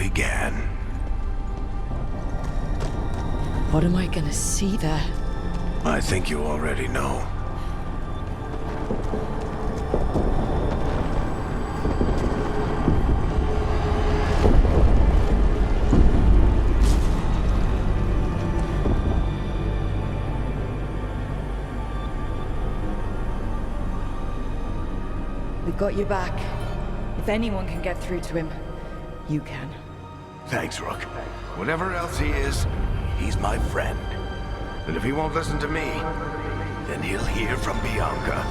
began. What am I gonna see there? I think you already know. We've got you back. If anyone can get through to him, you can. Thanks, Rook. Whatever else he is, he's my friend. And if he won't listen to me, then he'll hear from Bianca.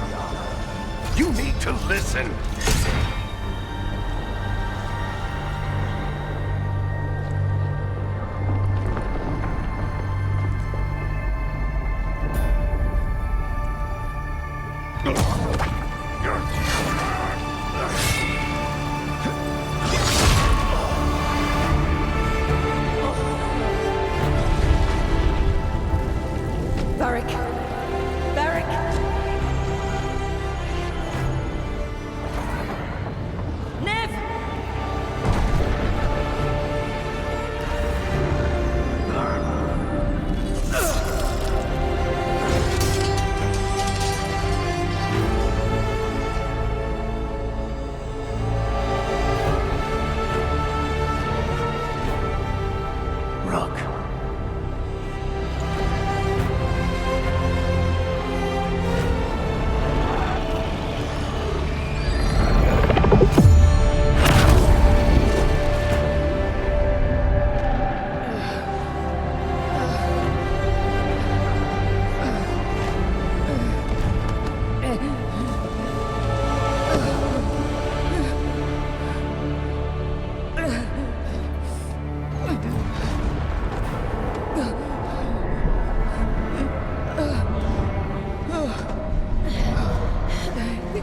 You need to listen! Varric! Varric! Nev! Rook.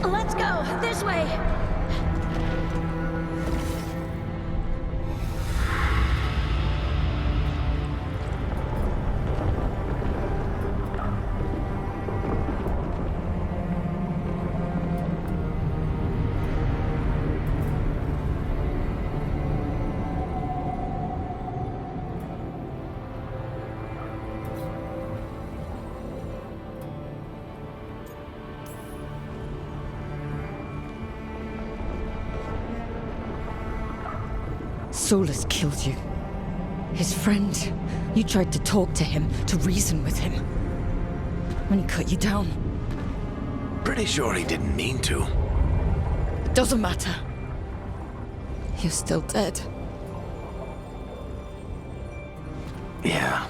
Let's go! This way! Solus killed you. His friend. You tried to talk to him, to reason with him. When he cut you down. Pretty sure he didn't mean to. It doesn't matter. You're still dead. Yeah.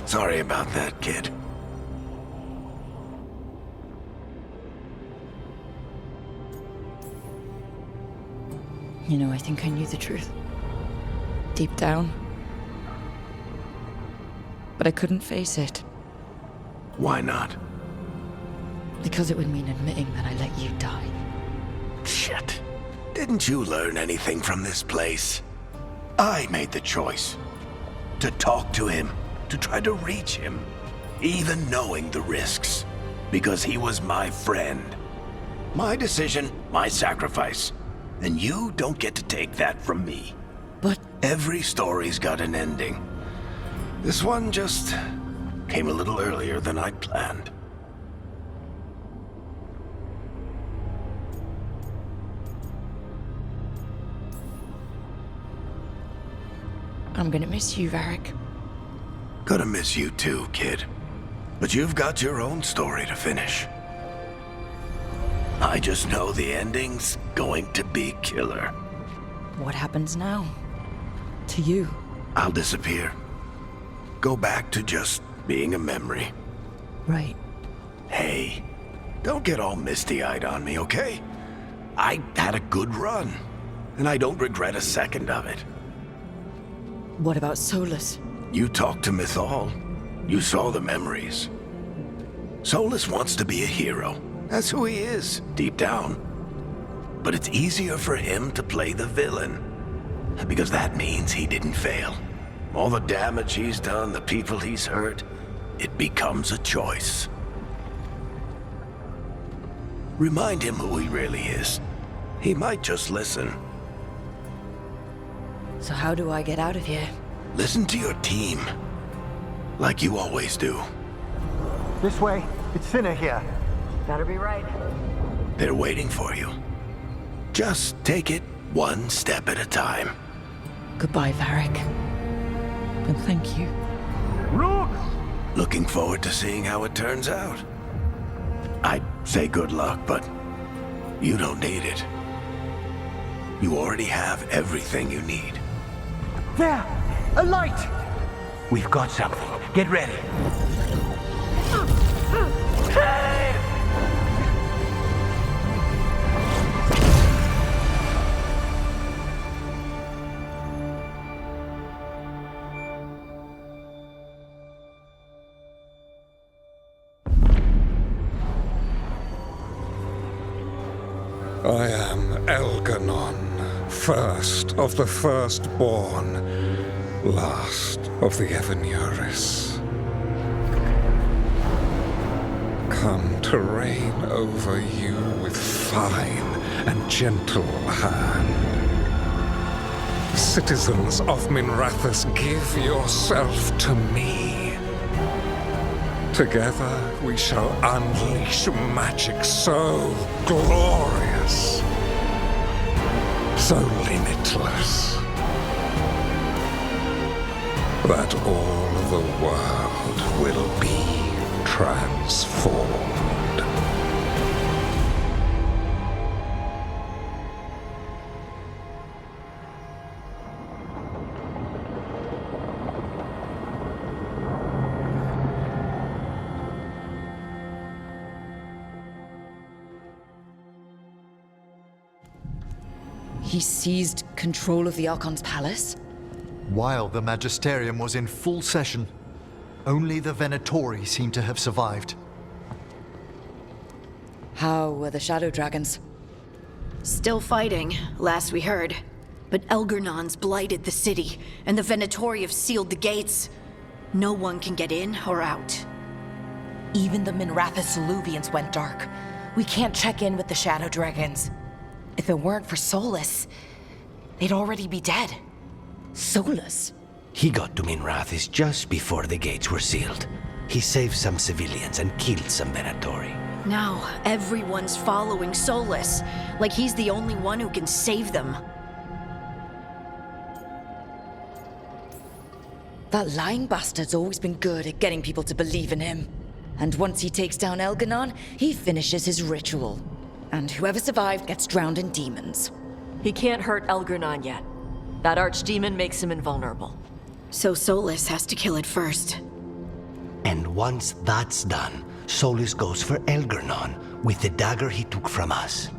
Sorry about that, kid. You know, I think I knew the truth. Deep down. But I couldn't face it. Why not? Because it would mean admitting that I let you die. Shit. Didn't you learn anything from this place? I made the choice. To talk to him, to try to reach him, even knowing the risks. Because he was my friend. My decision, my sacrifice. And you don't get to take that from me. But Every story's got an ending. This one just came a little earlier than I'd planned. I'm gonna miss you, Varric. Gonna miss you too, kid. But you've got your own story to finish. I just know the ending's going to be killer. What happens now? To you? I'll disappear. Go back to just being a memory. Right. Hey, don't get all misty-eyed on me, okay? I had a good run, and I don't regret a second of it. What about Solus? You talked to Mythal. You saw the memories. Solus wants to be a hero. That's who he is, deep down. But it's easier for him to play the villain. Because that means he didn't fail. All the damage he's done, the people he's hurt, it becomes a choice. Remind him who he really is. He might just listen. So how do I get out of here? Listen to your team. Like you always do. This way. It's thinner here. Better be right. They're waiting for you. Just take it one step at a time. Goodbye, Varric. And thank you. Look! Looking forward to seeing how it turns out. I'd say good luck, but you don't need it. You already have everything you need. There! A light! We've got something. Get ready. I am Elganon, first of the firstborn, last of the Evenuris. Come to reign over you with fine and gentle hand. Citizens of Minrathous, give yourself to me. Together we shall unleash magic so glorious, so limitless, that all the world will be transformed. He seized control of the Archon's palace? While the Magisterium was in full session, only the Venatori seem to have survived. How were the Shadow Dragons? Still fighting, last we heard. But Elgernon's blighted the city, and the Venatori have sealed the gates. No one can get in or out. Even the Minrathous Soluvians went dark. We can't check in with the Shadow Dragons. If it weren't for Solus, they'd already be dead. Solus? He got to Minrathous just before the gates were sealed. He saved some civilians and killed some Venatori. Now, everyone's following Solus, like he's the only one who can save them. That lying bastard's always been good at getting people to believe in him. And once he takes down Elganon, he finishes his ritual. And whoever survived gets drowned in demons. He can't hurt Elgernon yet. That archdemon makes him invulnerable. So Solus has to kill it first. And once that's done, Solus goes for Elgernon with the dagger he took from us.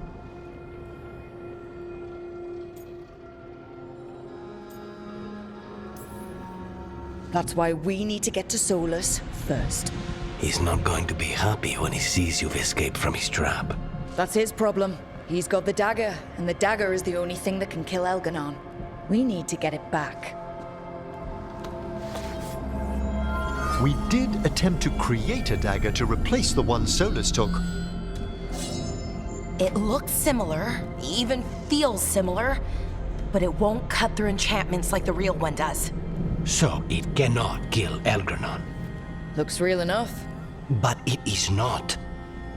That's why we need to get to Solus first. He's not going to be happy when he sees you've escaped from his trap. That's his problem. He's got the dagger, and the dagger is the only thing that can kill Elganon. We need to get it back. We did attempt to create a dagger to replace the one Solus took. It looks similar, even feels similar, but it won't cut through enchantments like the real one does. So it cannot kill Elgernon. Looks real enough. But it is not.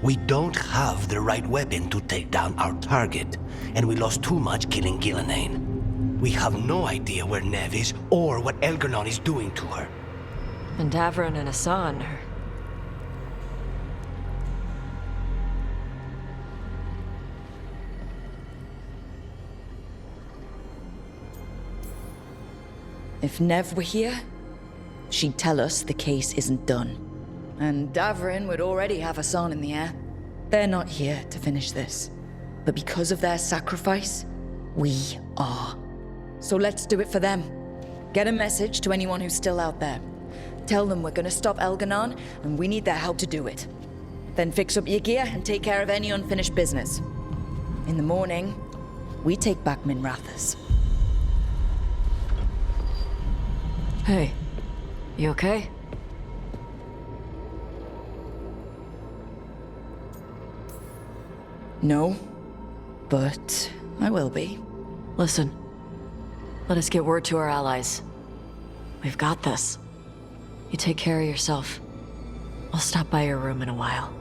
We don't have the right weapon to take down our target, and we lost too much killing Gillenane. We have no idea where Neve is or what Elgernon is doing to her. And Davron and Asan are... If Nev were here, she'd tell us the case isn't done. And Davrin would already have Asan in the air. They're not here to finish this. But because of their sacrifice, we are. So let's do it for them. Get a message to anyone who's still out there. Tell them we're gonna stop Elganon, and we need their help to do it. Then fix up your gear and take care of any unfinished business. In the morning, we take back Minrathous. Hey, you okay? No, but I will be. Listen, Let us get word to our allies. We've got this. You take care of yourself. I'll stop by your room in a while.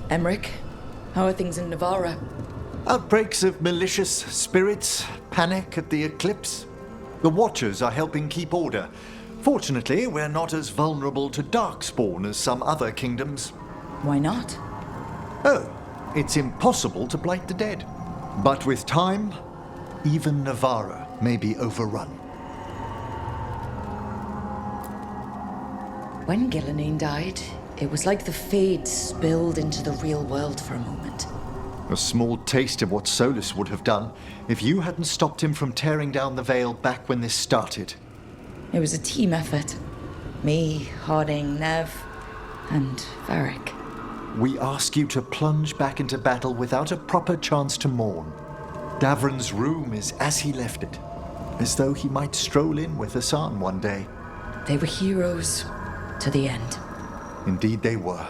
Emmerich, how are things in Navarra? Outbreaks of malicious spirits, panic at the eclipse. The Watchers are helping keep order. Fortunately, we're not as vulnerable to darkspawn as some other kingdoms. Why not? Oh, it's impossible to blight the dead. But with time, even Navarra may be overrun. When Gillenane died, it was like the Fade spilled into the real world for a moment. A small taste of what Solus would have done if you hadn't stopped him from tearing down the Veil back when this started. It was a team effort. Me, Harding, Nev, and Varric. We ask you to plunge back into battle without a proper chance to mourn. Davrin's room is as he left it, as though he might stroll in with Hassan one day. They were heroes to the end. Indeed they were.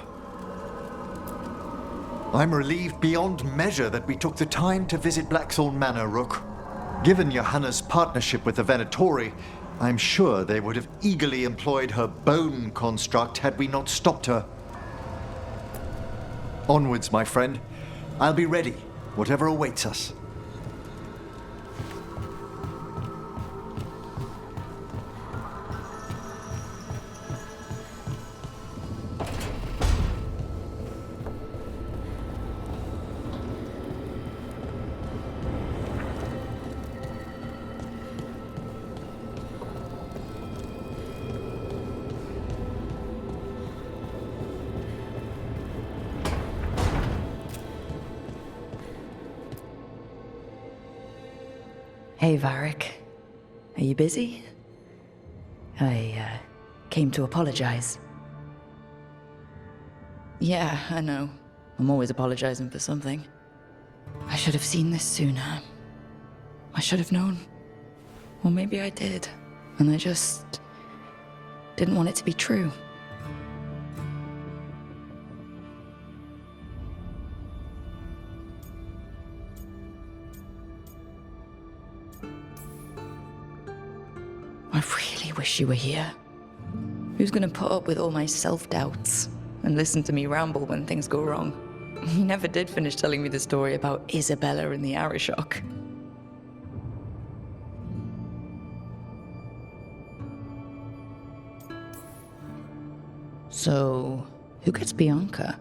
I'm relieved beyond measure that we took the time to visit Blackthorn Manor, Rook. Given Johanna's partnership with the Venatori, I'm sure they would have eagerly employed her bone construct had we not stopped her. Onwards, my friend. I'll be ready, whatever awaits us. Hey, Varric. Are you busy? I came to apologize. Yeah, I know. I'm always apologizing for something. I should have seen this sooner. I should have known. Or maybe I did, and I just didn't want it to be true. I really wish you were here. Who's gonna put up with all my self-doubts and listen to me ramble when things go wrong? You never did finish telling me the story about Isabella and the Arishok. So, who gets Bianca?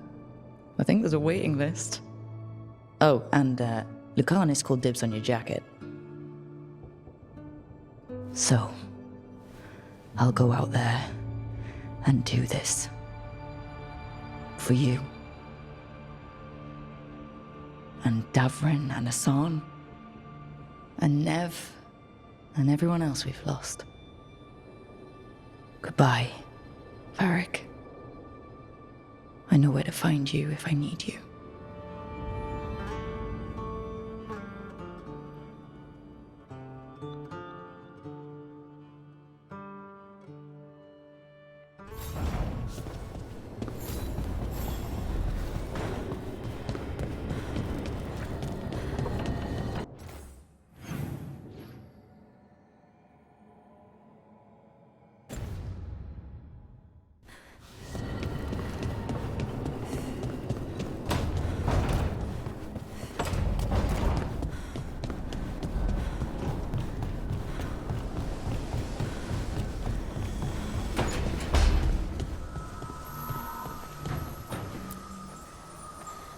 I think there's a waiting list. Oh, and Lucanis called dibs on your jacket. So, I'll go out there and do this. For you. And Davrin and Hassan. And Nev. And everyone else we've lost. Goodbye, Varric. I know where to find you if I need you.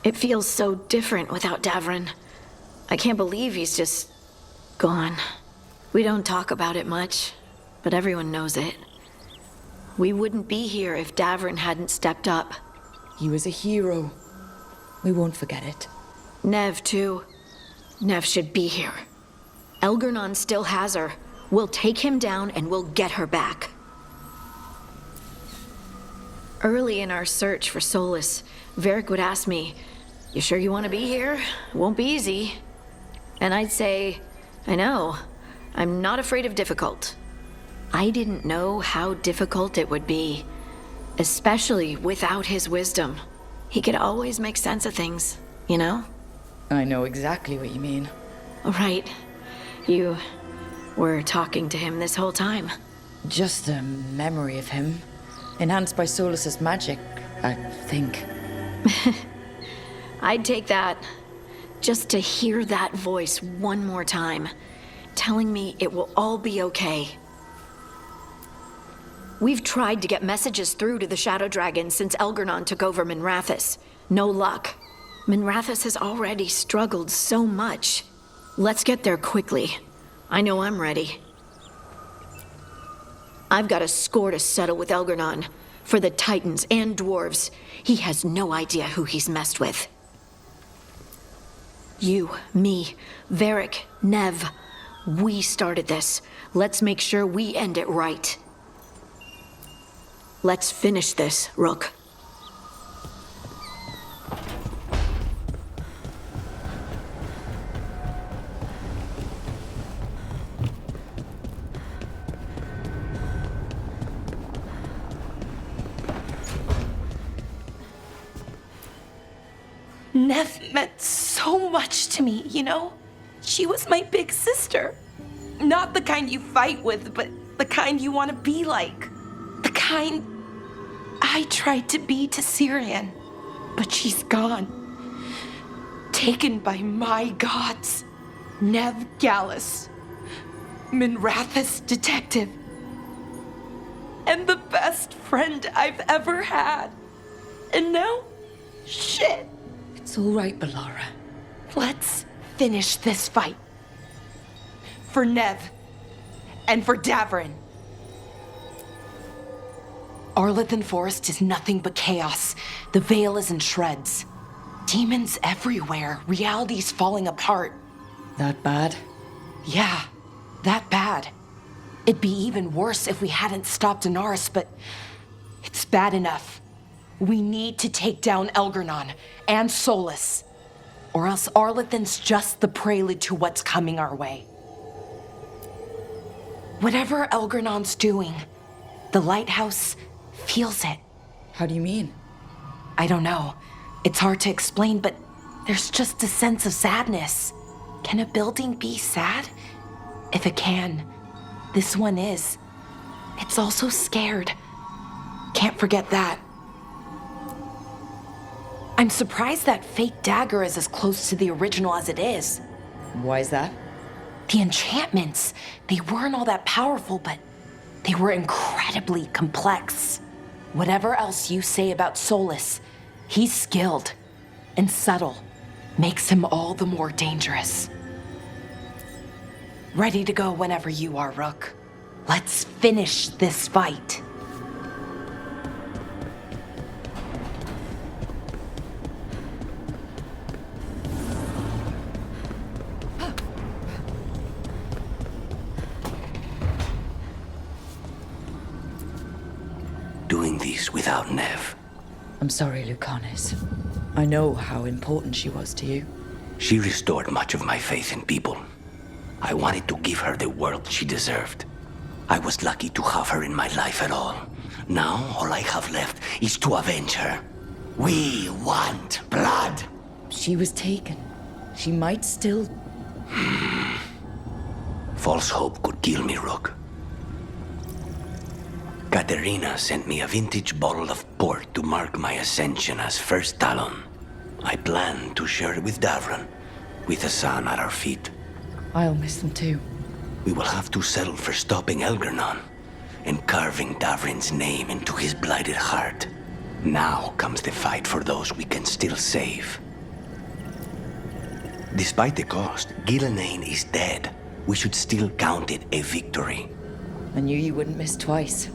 It feels so different without Davrin. I can't believe he's just gone. We don't talk about it much, but everyone knows it. We wouldn't be here if Davrin hadn't stepped up. He was a hero. We won't forget it. Nev, too. Nev should be here. Elgernon still has her. We'll take him down and we'll get her back. Early in our search for Solus, Varric would ask me, "You sure you want to be here? It won't be easy." And I'd say, "I know. I'm not afraid of difficult." I didn't know how difficult it would be, especially without his wisdom. He could always make sense of things, you know? I know exactly what you mean. Right. You were talking to him this whole time. Just a memory of him. Enhanced by Solus's magic, I think. I'd take that. Just to hear that voice one more time, telling me it will all be okay. We've tried to get messages through to the Shadow Dragon since Elgernon took over Minrathous. No luck. Minrathous has already struggled so much. Let's get there quickly. I know I'm ready. I've got a score to settle with Elgernon. For the Titans and Dwarves, he has no idea who he's messed with. You, me, Varric, Nev, we started this. Let's make sure we end it right. Let's finish this, Rook. Nev meant so much to me, you know? She was my big sister. Not the kind you fight with, but the kind you want to be like. The kind I tried to be to Syrian. But she's gone. Taken by my gods. Nev Gallus. Minrathous detective. And the best friend I've ever had. And now, shit. It's all right, Balara. Let's finish this fight. For Nev. And for Davrin. Arlathan Forest is nothing but chaos. The Veil is in shreds. Demons everywhere. Reality's falling apart. That bad? Yeah, that bad. It'd be even worse if we hadn't stopped Inaris, but it's bad enough. We need to take down Elgernon and Solus, or else Arlathan's just the prelude to what's coming our way. Whatever Elgernon's doing, the lighthouse feels it. How do you mean? I don't know. It's hard to explain, but there's just a sense of sadness. Can a building be sad? If it can, this one is. It's also scared. Can't forget that. I'm surprised that fake dagger is as close to the original as it is. Why is that? The enchantments, they weren't all that powerful, but they were incredibly complex. Whatever else you say about Solus, he's skilled and subtle. Makes him all the more dangerous. Ready to go whenever you are, Rook. Let's finish this fight. Doing this without Nev. I'm sorry, Lucanis. I know how important she was to you. She restored much of my faith in people. I wanted to give her the world she deserved. I was lucky to have her in my life at all. Now, all I have left is to avenge her. We want blood. She was taken. She might still... False hope could kill me, Rook. Katerina sent me a vintage bottle of port to mark my ascension as First Talon. I plan to share it with Davrin, with the sun at our feet. I'll miss them too. We will have to settle for stopping Elgernon and carving Davrin's name into his blighted heart. Now comes the fight for those we can still save. Despite the cost, Gillenane is dead. We should still count it a victory. I knew you wouldn't miss twice.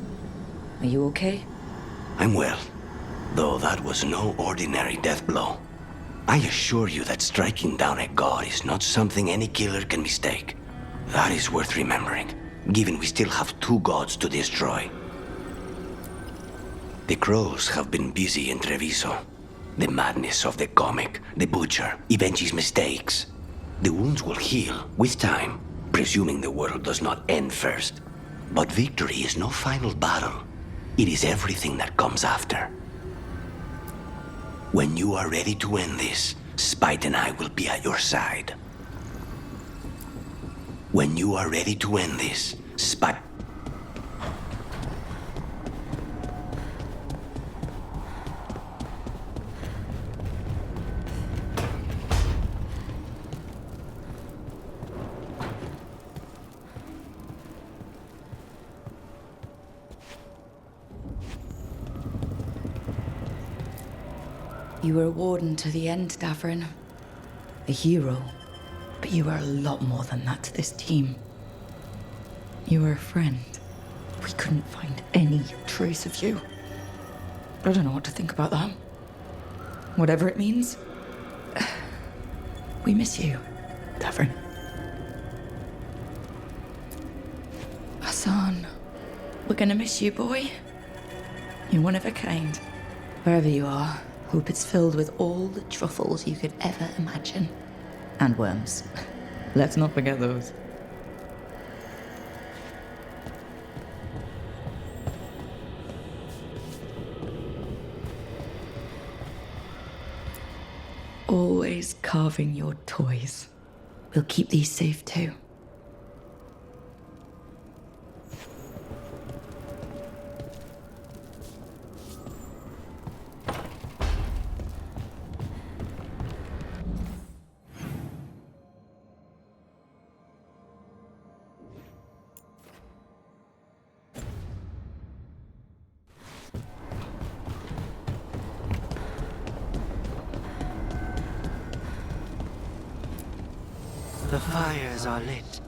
Are you okay? I'm well, though that was no ordinary death blow. I assure you that striking down a god is not something any killer can mistake. That is worth remembering, given we still have 2 gods to destroy. The crows have been busy in Treviso. The madness of the comic, the butcher, Evenchi's mistakes. The wounds will heal with time, presuming the world does not end first. But victory is no final battle. It is everything that comes after. When you are ready to end this, Spite and I will be at your side. When you are ready to end this, Spite... You were a warden to the end, Davrin. A hero. But you were a lot more than that to this team. You were a friend. We couldn't find any trace of you. I don't know what to think about that. Whatever it means. We miss you, Davrin. Hassan, we're gonna miss you, boy. You're one of a kind. Wherever you are, hope it's filled with all the truffles you could ever imagine. And worms. Let's not forget those. Always carving your toys. We'll keep these safe too. The fires are lit.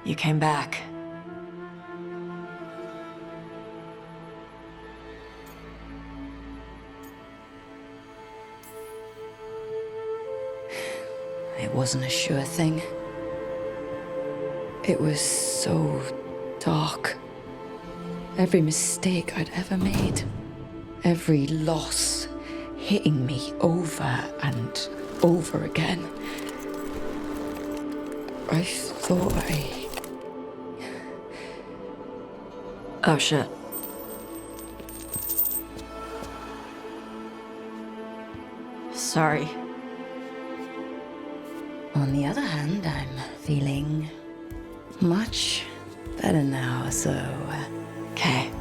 You came back. It wasn't a sure thing. It was so dark. Every mistake I'd ever made. Every loss hitting me over and over again. I thought Oh shit. Sorry. On the other hand, I'm feeling much better now, so... Okay.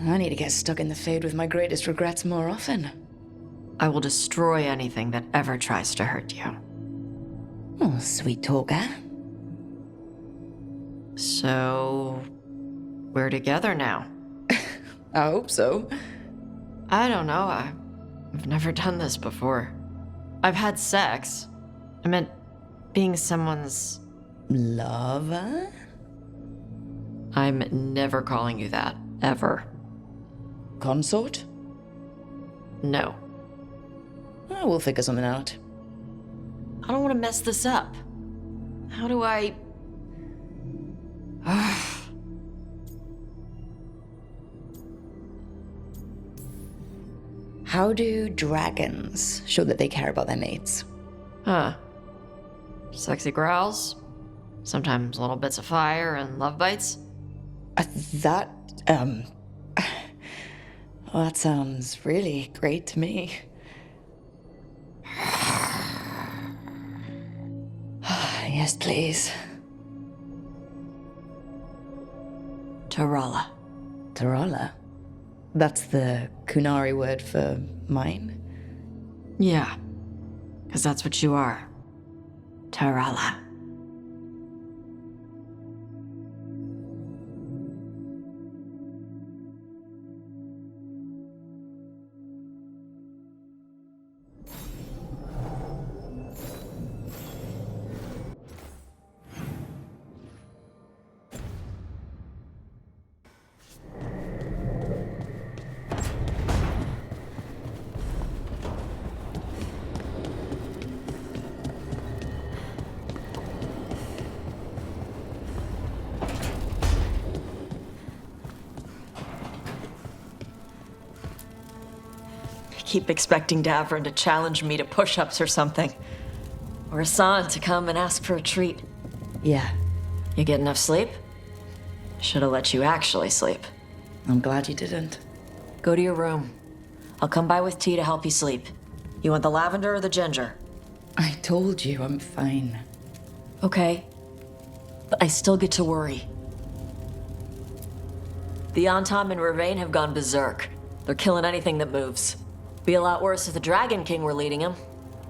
I need to get stuck in the Fade with my greatest regrets more often. I will destroy anything that ever tries to hurt you. Oh, sweet talker. So, we're together now. I hope so. I don't know. I've never done this before. I've had sex. I meant being someone's... Lover? I'm never calling you that. Ever. Consort? No. Oh, we'll figure something out. I don't want to mess this up. How do I... How do dragons show that they care about their mates? Huh. Sexy growls? Sometimes little bits of fire and love bites? That, well, that sounds really great to me. Yes, please. Tarala. Tarala? That's the Kunari word for mine? Yeah. Because that's what you are. Tarala. Keep expecting Davrin to challenge me to push-ups or something. Or Hassan to come and ask for a treat. Yeah, You get enough sleep? Should have let you actually sleep. I'm glad you didn't. Go to your room. I'll come by with tea to help you sleep. You want the lavender or the ginger? I told you I'm fine. Okay. But I still get to worry. The Antam and Ravain have gone berserk. They're killing anything that moves. Be a lot worse if the Dragon King were leading them.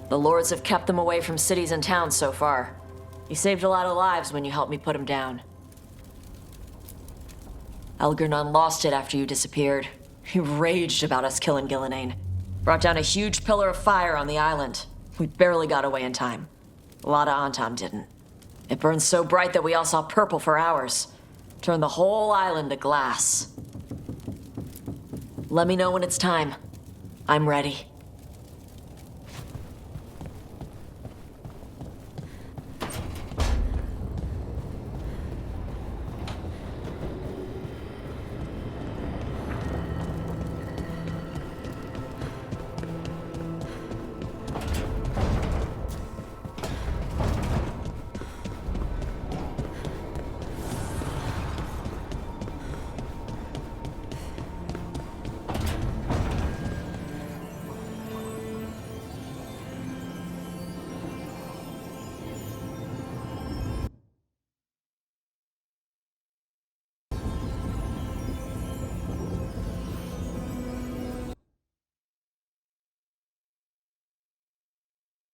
The lords have kept them away from cities and towns so far. You saved a lot of lives when you helped me put him down. Elgernon lost it after you disappeared. He raged about us killing Gillenane. Brought down a huge pillar of fire on the island. We barely got away in time. A lot of Antam didn't. It burned so bright that we all saw purple for hours. Turned the whole island to glass. Let me know when it's time. I'm ready.